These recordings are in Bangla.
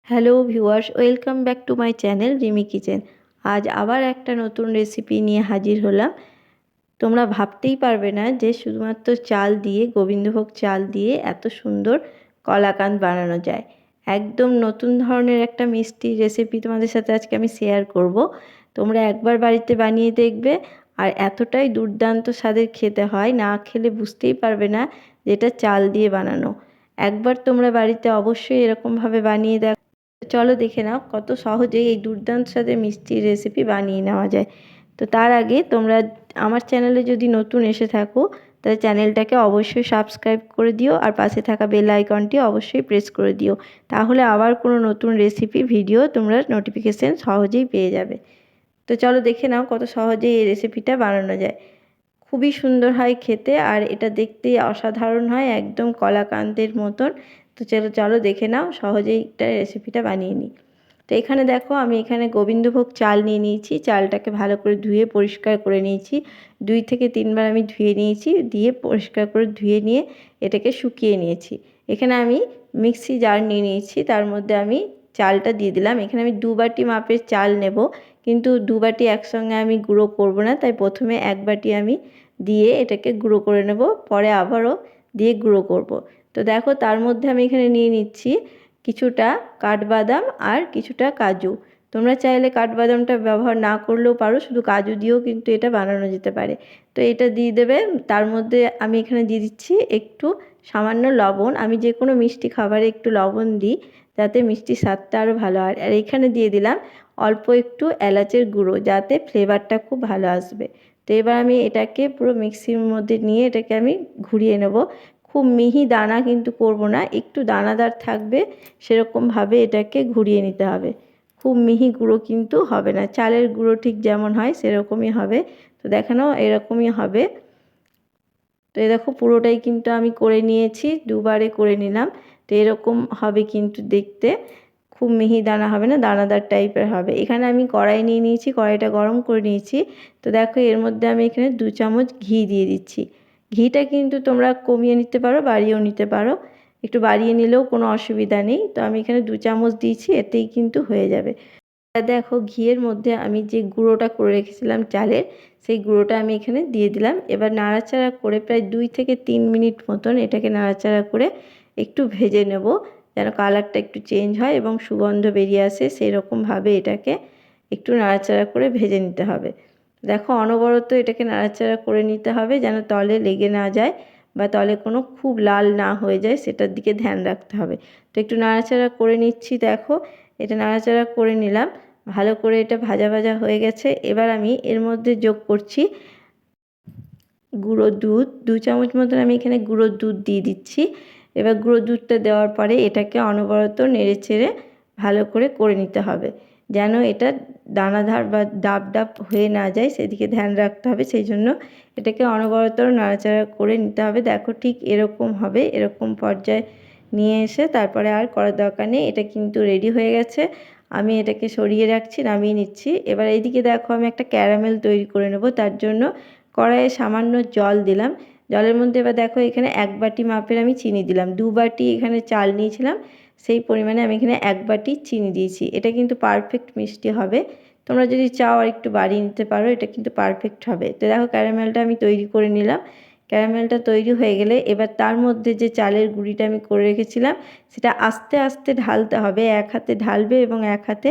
Hello viewers, welcome back to my channel Rimi kitchen. আজ আবার একটা নতুন রেসিপি নিয়ে হাজির হলাম। তোমরা ভাবতেই পারবে না যে শুধুমাত্র চাল দিয়ে, গোবিন্দভোগ চাল দিয়ে এত সুন্দর কলাকাঁদ বানানো যায়। একদম নতুন ধরনের একটা মিষ্টি রেসিপি তোমাদের সাথে আজকে আমি শেয়ার করব। তোমরা একবার বাড়িতে বানিয়ে দেখবে, আর এতটাই দুর্দান্ত স্বাদের খেতে হয়, না খেলে বুঝতেই পারবে না যে এটা চাল দিয়ে বানানো। একবার তোমরা বাড়িতে অবশ্যই এরকমভাবে বানিয়ে দেখো। চলো দেখে নাও কত সহজেই এই দুর্দান্ত স্বাদের মিষ্টির রেসিপি বানিয়ে নেওয়া যায়। তো তার আগে তোমরা আমার চ্যানেলে যদি নতুন এসে থাকো, তাহলে চ্যানেলটাকে অবশ্যই সাবস্ক্রাইব করে দিও, আর পাশে থাকা বেল আইকনটি অবশ্যই প্রেস করে দিও। তাহলে আবার কোনো নতুন রেসিপি ভিডিও তোমরা নোটিফিকেশান সহজেই পেয়ে যাবে। তো চলো দেখে নাও কত সহজেই এই রেসিপিটা বানানো যায়। খুবই সুন্দর হয় খেতে, আর এটা দেখতে অসাধারণ হয়, একদম কলাকান্দের মতন। তো চলো চলো দেখে নাও সহজেই এটা রেসিপিটা বানিয়ে নিই। তো এখানে দেখো, আমি এখানে গোবিন্দভোগ চাল নিয়ে নিয়েছি। চালটাকে ভালো করে ধুয়ে পরিষ্কার করে নিয়েছি। 2 থেকে 3 বার আমি ধুয়ে নিয়েছি, দিয়ে পরিষ্কার করে ধুয়ে নিয়ে এটাকে শুকিয়ে নিয়েছি। এখানে আমি মিক্সি জার নিয়ে নিয়েছি, তার মধ্যে আমি চালটা দিয়ে দিলাম। এখানে আমি 2 বাটি মাপের চাল নেব, কিন্তু 2 বাটি একসঙ্গে আমি গুঁড়ো করব না, তাই প্রথমে 1 বাটি আমি দিয়ে এটাকে গুঁড়ো করে নেব, পরে আবারও দিয়ে গুঁড়ো করব। তো দেখো, তার মধ্যে আমি এখানে নিয়ে নিচ্ছি কিছুটা কাঠবাদাম আর কিছুটা কাজু। তোমরা চাইলে কাঠবাদামটা ব্যবহার না করলেও পারো, শুধু কাজু দিয়েও কিন্তু এটা বানানো যেতে পারে। তো এটা দিয়ে দেবে। তার মধ্যে আমি এখানে দিয়ে দিচ্ছি একটু সামান্য লবণ। আমি যে কোনো মিষ্টি খাবারে একটু লবণ দিই, যাতে মিষ্টির স্বাদটা আরও ভালো হয়। আর এখানে দিয়ে দিলাম অল্প একটু এলাচের গুঁড়ো, যাতে ফ্লেভারটা খুব ভালো আসবে। তো এবার আমি এটাকে পুরো মিক্সির মধ্যে নিয়ে এটাকে আমি ঘুরিয়ে নেব। খুব মিহি দানা কিন্তু করব না, একটু দানাদার থাকবে সেরকমভাবে এটাকে ঘুরিয়ে নিতে হবে। খুব মিহি গুঁড়ো কিন্তু হবে না, চালের গুঁড়ো ঠিক যেমন হয় সেরকমই হবে। তো দেখানো এরকমই হবে। তো এই দেখো, পুরোটাই কিন্তু আমি করে নিয়েছি, দুবারে করে নিলাম। তো এরকম হবে কিন্তু দেখতে, খুব মিহি দানা হবে না, দানাদার টাইপের হবে। এখানে আমি কড়াই নিয়ে নিয়েছি, কড়াইটা গরম করে নিয়েছি। তো দেখো, এর মধ্যে আমি এখানে 2 চামচ ঘি দিয়ে দিচ্ছি। ঘিটা কিন্তু তোমরা কমিয়ে নিতে পারো, বাড়িয়েও নিতে পারো। একটু বাড়িয়ে নিলেও কোনো অসুবিধা নেই। তো আমি এখানে 2 চামচ দিয়েছি, এতেই কিন্তু হয়ে যাবে। দেখো, ঘিয়ের মধ্যে আমি যে গুঁড়োটা করে রেখেছিলাম চালের, সেই গুঁড়োটা আমি এখানে দিয়ে দিলাম। এবার নাড়াচাড়া করে প্রায় 2 থেকে 3 মিনিট মতন এটাকে নাড়াচাড়া করে একটু ভেজে নেব, যেন কালারটা একটু চেঞ্জ হয় এবং সুগন্ধ বেরিয়ে আসে। সেই রকমভাবে এটাকে একটু নাড়াচাড়া করে ভেজে নিতে হবে। দেখো, অনবরত এটাকে নাড়াচাড়া করে নিতে হবে, যেন তলে লেগে না যায় বা তলে কোনো খুব লাল না হয়ে যায়, সেটার দিকে ধ্যান রাখতে হবে। তো একটু নাড়াচাড়া করে নিচ্ছি। দেখো, এটা নাড়াচাড়া করে নিলাম, ভালো করে এটা ভাজা ভাজা হয়ে গেছে। এবার আমি এর মধ্যে যোগ করছি গুঁড়ো দুধ। 2 চামচ মতন আমি এখানে গুঁড়ো দুধ দিয়ে দিচ্ছি। এবার গুঁড়ো দুধটা দেওয়ার পরে এটাকে অনবরত নেড়ে চেড়ে ভালো করে নিতে হবে, যেন এটা দানাদার বা ডাব ডাব হয়ে না যায়, সেদিকে ধ্যান রাখতে হবে। সেই জন্য এটাকে অনবরত নাড়াচাড়া করে নিতে হবে। দেখো, ঠিক এরকম হবে, এরকম পর্যায়ে নিয়ে এসে তারপরে আর করার দরকার নেই। এটা কিন্তু রেডি হয়ে গেছে। আমি এটাকে সরিয়ে রাখছি, নামিয়ে নিচ্ছি। এবার এইদিকে দেখো, আমি একটা ক্যারামেল তৈরি করে নেব। তার জন্য কড়াইয়ে সামান্য জল দিলাম। জলের মধ্যে এবার দেখো, এখানে 1 বাটি মাপের আমি চিনি দিলাম। 2 বাটি এখানে চাল নিয়েছিলাম, সেই পরিমাণে আমি এখানে 1 বাটি চিনি দিয়েছি। এটা কিন্তু পারফেক্ট মিষ্টি হবে। তোমরা যদি চাও আর একটু বাড়িয়ে নিতে পারো, এটা কিন্তু পারফেক্ট হবে। তো দেখো, ক্যারামেলটা আমি তৈরি করে নিলাম। ক্যারামেলটা তৈরি হয়ে গেলে এবার তার মধ্যে যে চালের গুঁড়িটা আমি করে রেখেছিলাম, সেটা আস্তে আস্তে ঢালতে হবে। এক হাতে ঢালবে এবং এক হাতে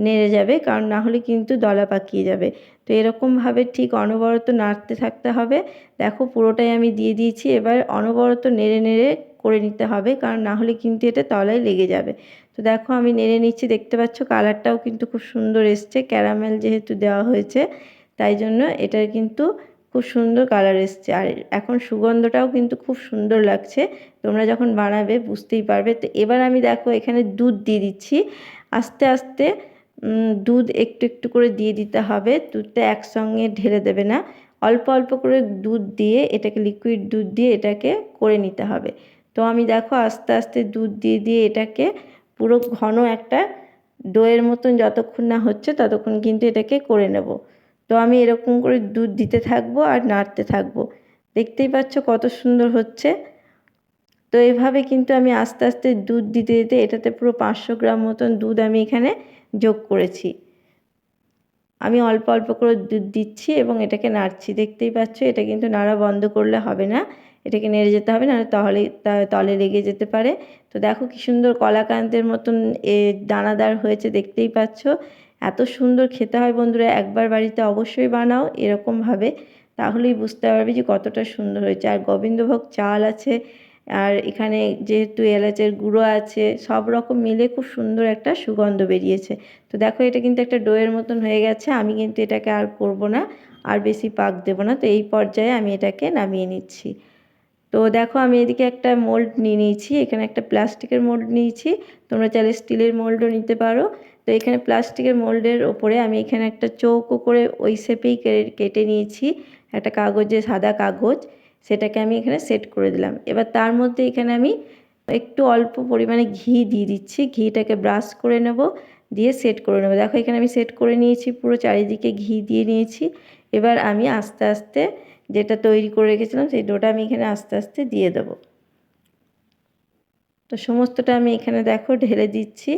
নেড়ে যাবে, কারণ না হলে কিন্তু দলা পাকিয়ে যাবে। তো এরকমভাবে ঠিক অনবরত নাড়তে থাকতে হবে। দেখো, পুরোটাই আমি দিয়ে দিয়েছি। এবার অনবরত নেড়ে নেড়ে করে নিতে হবে, কারণ না হলে কিন্তু এটা তলায় লেগে যাবে। তো দেখো, আমি নেড়ে নিচ্ছি। দেখতে পাচ্ছ কালারটাও কিন্তু খুব সুন্দর এসছে, ক্যারামেল যেহেতু দেওয়া হয়েছে তাই জন্য এটার কিন্তু খুব সুন্দর কালার এসছে। আর এখন সুগন্ধটাও কিন্তু খুব সুন্দর লাগছে, তোমরা যখন বানাবে বুঝতেই পারবে। তো এবার আমি দেখো এখানে দুধ দিয়ে দিচ্ছি। আস্তে আস্তে দুধ একটু একটু করে দিয়ে দিতে হবে, দুধটা একসঙ্গে ঢেলে দেবে না। অল্প অল্প করে দুধ দিয়ে এটাকে, লিকুইড দুধ দিয়ে এটাকে করে নিতে হবে। তো আমি দেখো আস্তে আস্তে দুধ দিয়ে দিয়ে এটাকে পুরো ঘন একটা ডোয়ের মতন যতক্ষণ না হচ্ছে ততক্ষণ কিন্তু এটাকে করে নেব। তো আমি এরকম করে দুধ দিতে থাকবো আর নাড়তে থাকবো। দেখতেই পাচ্ছ কত সুন্দর হচ্ছে। তো এভাবে কিন্তু আমি আস্তে আস্তে দুধ দিতে দিতে এটাতে পুরো 500 গ্রাম মতন দুধ আমি এখানে যোগ করেছি। আমি অল্প অল্প করে দুধ দিচ্ছি এবং এটাকে নাড়ছি। দেখতেই পাচ্ছ এটা কিন্তু নাড়া বন্ধ করলে হবে না, এটাকে নেড়ে যেতে হবে, নাহলে তাহলে তলে লেগে যেতে পারে। তো দেখো কি সুন্দর কলাকান্তের মতন দানাদার হয়েছে, দেখতেই পাচ্ছ। এত সুন্দর খেতে হয় বন্ধুরা, একবার বাড়িতে অবশ্যই বানাও এরকমভাবে, তাহলেই বুঝতে পারবে যে কতটা সুন্দর হয়েছে। আর গোবিন্দভোগ চাল আছে, আর এখানে যেহেতু এলাচের গুঁড়ো আছে, সব রকম মিলে খুব সুন্দর একটা সুগন্ধ বেরিয়েছে। তো দেখো এটা কিন্তু একটা ডোয়ের মতন হয়ে গেছে। আমি কিন্তু এটাকে আর করব না, আর বেশি পাক দেব না। তো এই পর্যায়ে আমি এটাকে নামিয়ে নিচ্ছি। তো দেখো আমি এদিকে একটা মোল্ড নিয়ে নিয়েছি, এখানে একটা প্লাস্টিকের মোল্ড নিয়েছি, তোমরা চাইলে স্টিলের মোল্ডও নিতে পারো। তো এখানে প্লাস্টিকের মোল্ডের ওপরে আমি এখানে একটা চৌকো করে ওই শেপেই কেটে নিয়েছি একটা কাগজে, সাদা কাগজ, সেটাকে আমি এখানে সেট করে দিলাম। এবার তার মধ্যে এখানে আমি একটু অল্প পরিমাণে ঘি দিয়ে দিচ্ছি, ঘিটাকে ব্রাশ করে নেব, দিয়ে সেট করে নেব। দেখো এখানে আমি সেট করে নিয়েছি, পুরো চারিদিকে ঘি দিয়ে নিয়েছি। এবার আমি আস্তে আস্তে যেটা তৈরি করে রেখেছিলাম সেই ডোটা আমি এখানে আস্তে আস্তে দিয়ে দেব। তো সমস্তটা আমি এখানে দেখো ঢেলে দিচ্ছি,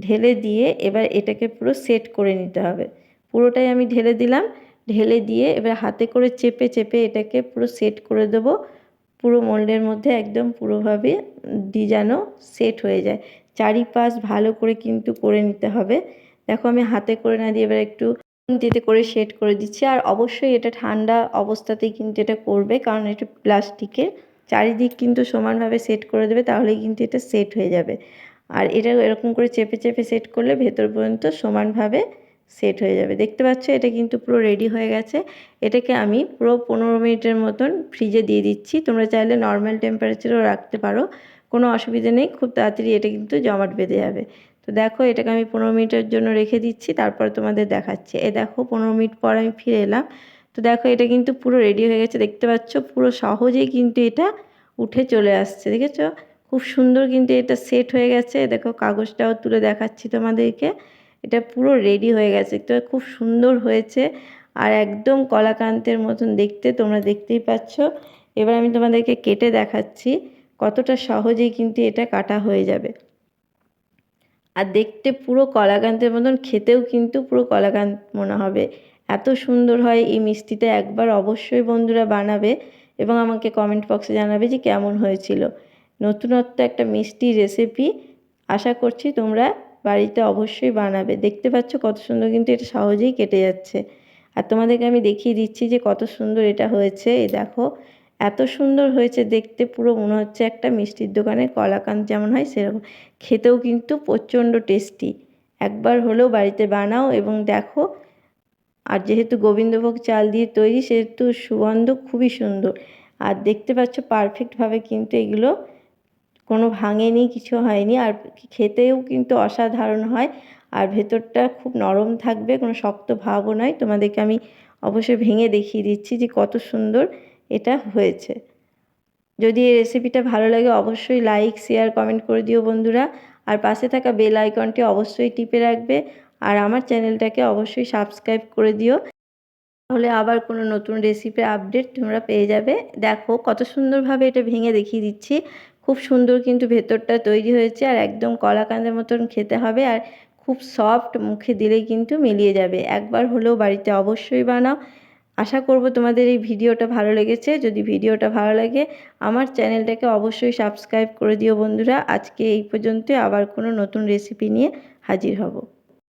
ঢেলে দিয়ে এবার এটাকে পুরো সেট করে নিতে হবে। পুরোটাই আমি ঢেলে দিলাম, ঢেলে দিয়ে এবার হাতে করে চেপে চেপে এটাকে পুরো সেট করে দেবো পুরো মোল্ডের মধ্যে, একদম পুরোভাবে যেন সেট হয়ে যায়। চারিপাশ ভালো করে কিন্তু করে নিতে হবে। দেখো আমি হাতে করে না দিয়ে এবার একটু খুন্তিতে করে সেট করে দিচ্ছি। আর অবশ্যই এটা ঠান্ডা অবস্থাতেই কিন্তু এটা করবে, কারণ এটা প্লাস্টিকের, চারিদিক কিন্তু সমানভাবে সেট করে দেবে, তাহলেই কিন্তু এটা সেট হয়ে যাবে। আর এটা এরকম করে চেপে চেপে সেট করলে ভেতর পর্যন্ত সমানভাবে সেট হয়ে যাবে। দেখতে পাচ্ছ এটা কিন্তু পুরো রেডি হয়ে গেছে। এটাকে আমি পুরো 15 মিনিটের মতন ফ্রিজে দিয়ে দিচ্ছি। তোমরা চাইলে নর্মাল টেম্পারেচারেও রাখতে পারো, কোনো অসুবিধা নেই, খুব তাড়াতাড়ি এটা কিন্তু জমাট বেঁধে যাবে। তো দেখো এটাকে আমি 15 মিনিটের জন্য রেখে দিচ্ছি, তারপর তোমাদের দেখাচ্ছি। দেখো 15 মিনিট পর আমি ফিরে এলাম। তো দেখো এটা কিন্তু পুরো রেডি হয়ে গেছে, দেখতে পাচ্ছ পুরো সহজেই কিন্তু এটা উঠে চলে আসছে, দেখেছো খুব সুন্দর কিন্তু এটা সেট হয়ে গেছে। দেখো কাগজটাও তুলে দেখাচ্ছি তোমাদেরকে, এটা পুরো রেডি হয়ে গেছে, তো খুব সুন্দর হয়েছে আর একদম কলাকান্তের মতন দেখতে, তোমরা দেখতেই পাচ্ছ। এবার আমি তোমাদেরকে কেটে দেখাচ্ছি কতটা সহজেই কিন্তু এটা কাটা হয়ে যাবে। আর দেখতে পুরো কলাকান্তের মতন, খেতেও কিন্তু পুরো কলাকান্ত মনে হবে, এত সুন্দর হয় এই মিষ্টিটা। একবার অবশ্যই বন্ধুরা বানাবে এবং আমাকে কমেন্ট বক্সে জানাবে যে কেমন হয়েছিল। নতুনত্ব একটা মিষ্টি রেসিপি, আশা করছি তোমরা বাড়িতে অবশ্যই বানাবে। দেখতে পাচ্ছ কত সুন্দর কিন্তু এটা সহজেই কেটে যাচ্ছে। আর তোমাদেরকে আমি দেখিয়ে দিচ্ছি যে কত সুন্দর এটা হয়েছে। এই দেখো এত সুন্দর হয়েছে দেখতে, পুরো মনে হচ্ছে একটা মিষ্টির দোকানে কলাকান্ত যেমন হয় সেরকম। খেতেও কিন্তু প্রচণ্ড টেস্টি, একবার হলেও বাড়িতে বানাও এবং দেখো। আর যেহেতু গোবিন্দভোগ চাল দিয়ে তৈরি সেহেতু সুগন্ধ খুবই সুন্দর। আর দেখতে পাচ্ছ পারফেক্টভাবে কিন্তু এগুলো কোনো ভাঙেনি, কিছু হয়নি, আর খেতেও কিন্তু অসাধারণ হয়। আর ভেতরটা খুব নরম থাকবে, কোনো শক্ত ভাবও নয়। তোমাদেরকে আমি অবশ্যই ভেঙে দেখিয়ে দিচ্ছি যে কত সুন্দর এটা হয়েছে। যদি এই রেসিপিটা ভালো লাগে অবশ্যই লাইক, শেয়ার, কমেন্ট করে দিও বন্ধুরা। আর পাশে থাকা বেল আইকনটি অবশ্যই টিপে রাখবে। আর আমার চ্যানেলটাকে অবশ্যই সাবস্ক্রাইব করে দিও, তাহলে আবার কোনো নতুন রেসিপির আপডেট তোমরা পেয়ে যাবে। দেখো কত সুন্দরভাবে এটা ভেঙে দেখিয়ে দিচ্ছি, খুব সুন্দর কিন্তু ভেতরটা তৈরি হয়েছে আর একদম কলাকান্দের মতন খেতে হবে। আর খুব সফট, মুখে দিলেই কিন্তু মিলিয়ে যাবে। একবার হলেও বাড়িতে অবশ্যই বানাও। আশা করব তোমাদের এই ভিডিওটা ভালো লেগেছে। যদি ভিডিওটা ভালো লাগে আমার চ্যানেলটাকে অবশ্যই সাবস্ক্রাইব করে দিও বন্ধুরা। আজকে এই পর্যন্ত, আবার কোনো নতুন রেসিপি নিয়ে হাজির হব।